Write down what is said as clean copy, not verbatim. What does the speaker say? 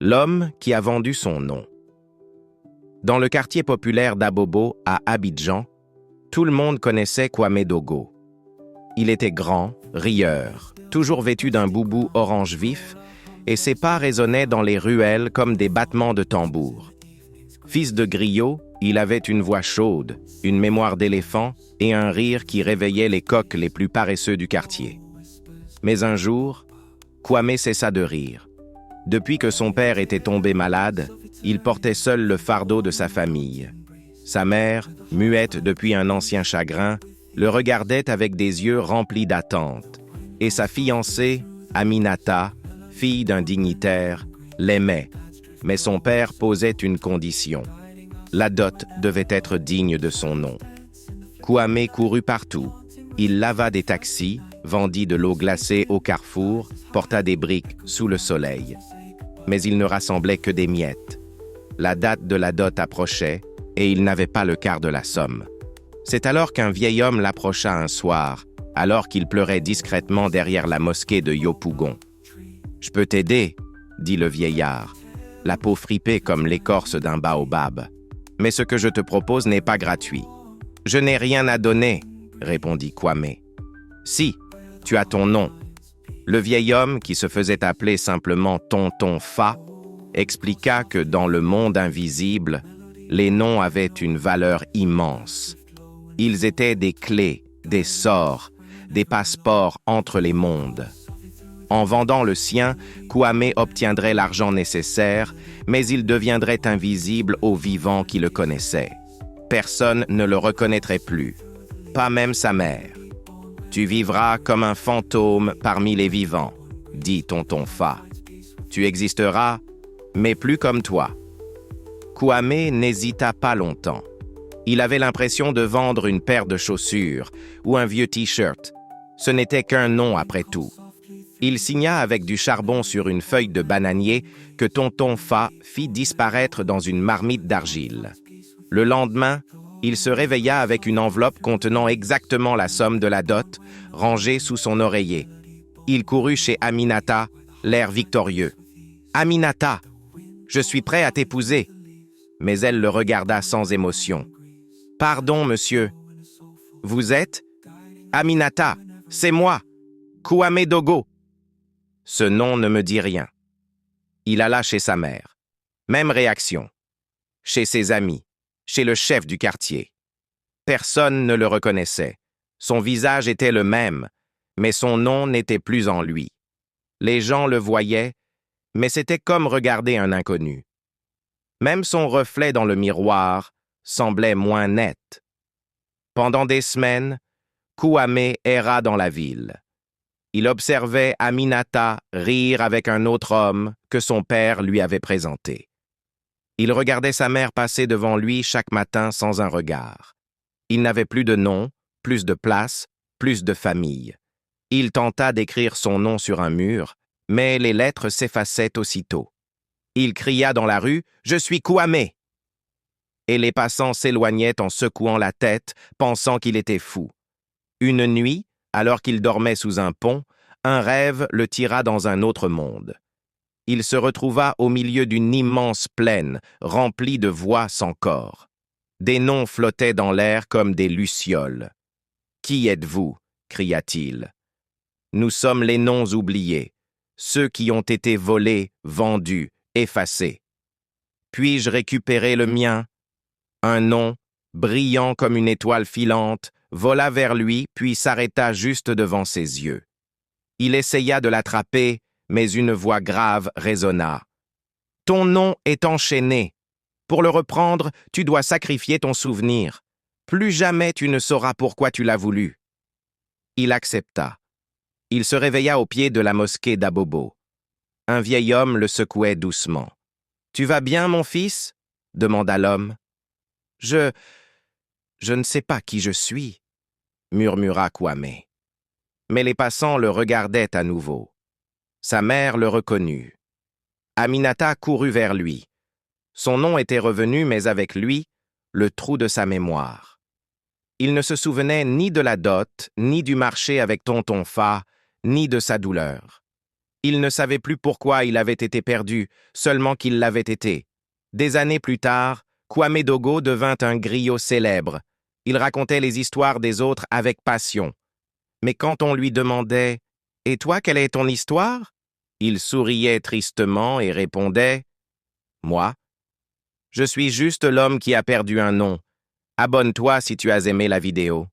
L'homme qui a vendu son nom. Dans le quartier populaire d'Abobo, à Abidjan, tout le monde connaissait Kwame Dogo. Il était grand, rieur, toujours vêtu d'un boubou orange vif, et ses pas résonnaient dans les ruelles comme des battements de tambour. Fils de griot, il avait une voix chaude, une mémoire d'éléphant et un rire qui réveillait les coqs les plus paresseux du quartier. Mais un jour, Kwame cessa de rire. Depuis que son père était tombé malade, il portait seul le fardeau de sa famille. Sa mère, muette depuis un ancien chagrin, le regardait avec des yeux remplis d'attente, et sa fiancée, Aminata, fille d'un dignitaire, l'aimait, mais son père posait une condition. La dot devait être digne de son nom. Kwame courut partout. Il lava des taxis, vendit de l'eau glacée au carrefour, porta des briques sous le soleil. Mais il ne rassemblait que des miettes. La date de la dot approchait, et il n'avait pas le quart de la somme. C'est alors qu'un vieil homme l'approcha un soir, alors qu'il pleurait discrètement derrière la mosquée de Yopougon. « Je peux t'aider, » dit le vieillard, la peau fripée comme l'écorce d'un baobab. « Mais ce que je te propose n'est pas gratuit. »« Je n'ai rien à donner, » répondit Kwame. « Si, tu as ton nom. » Le vieil homme, qui se faisait appeler simplement Tonton Fa, expliqua que dans le monde invisible, les noms avaient une valeur immense. Ils étaient des clés, des sorts, des passeports entre les mondes. En vendant le sien, Kwame obtiendrait l'argent nécessaire, mais il deviendrait invisible aux vivants qui le connaissaient. Personne ne le reconnaîtrait plus, pas même sa mère. « Tu vivras comme un fantôme parmi les vivants, » dit Tonton Fa. « Tu existeras, mais plus comme toi. » Kwame n'hésita pas longtemps. Il avait l'impression de vendre une paire de chaussures ou un vieux t-shirt. Ce n'était qu'un nom après tout. Il signa avec du charbon sur une feuille de bananier que Tonton Fa fit disparaître dans une marmite d'argile. Le lendemain, il se réveilla avec une enveloppe contenant exactement la somme de la dot, rangée sous son oreiller. Il courut chez Aminata, l'air victorieux. « Aminata, je suis prêt à t'épouser. » Mais elle le regarda sans émotion. « Pardon, monsieur. »« Vous êtes ?»« Aminata, c'est moi, Kwame Dogo. » Ce nom ne me dit rien. Il alla chez sa mère. Même réaction. Chez ses amis, chez le chef du quartier. Personne ne le reconnaissait. Son visage était le même, mais son nom n'était plus en lui. Les gens le voyaient, mais c'était comme regarder un inconnu. Même son reflet dans le miroir semblait moins net. Pendant des semaines, Kwame erra dans la ville. Il observait Aminata rire avec un autre homme que son père lui avait présenté. Il regardait sa mère passer devant lui chaque matin sans un regard. Il n'avait plus de nom, plus de place, plus de famille. Il tenta d'écrire son nom sur un mur, mais les lettres s'effaçaient aussitôt. Il cria dans la rue « Je suis Kwame !» Et les passants s'éloignaient en secouant la tête, pensant qu'il était fou. Une nuit, alors qu'il dormait sous un pont, un rêve le tira dans un autre monde. Il se retrouva au milieu d'une immense plaine, remplie de voix sans corps. Des noms flottaient dans l'air comme des lucioles. « Qui êtes-vous » cria-t-il. « Nous sommes les noms oubliés, ceux qui ont été volés, vendus, effacés. Puis-je récupérer le mien ?» Un nom, brillant comme une étoile filante, vola vers lui puis s'arrêta juste devant ses yeux. Il essaya de l'attraper, mais une voix grave résonna. « Ton nom est enchaîné. Pour le reprendre, tu dois sacrifier ton souvenir. Plus jamais tu ne sauras pourquoi tu l'as voulu. » Il accepta. Il se réveilla au pied de la mosquée d'Abobo. Un vieil homme le secouait doucement. « Tu vas bien, mon fils ?» demanda l'homme. « Je ne sais pas qui je suis, » murmura Kwame. Mais les passants le regardaient à nouveau. Sa mère le reconnut. Aminata courut vers lui. Son nom était revenu, mais avec lui, le trou de sa mémoire. Il ne se souvenait ni de la dot, ni du marché avec Tonton Fa, ni de sa douleur. Il ne savait plus pourquoi il avait été perdu, seulement qu'il l'avait été. Des années plus tard, Kwame Dogo devint un griot célèbre. Il racontait les histoires des autres avec passion. Mais quand on lui demandait « Et toi, quelle est ton histoire ?» il souriait tristement et répondait « Moi, je suis juste l'homme qui a perdu un nom. Abonne-toi si tu as aimé la vidéo. »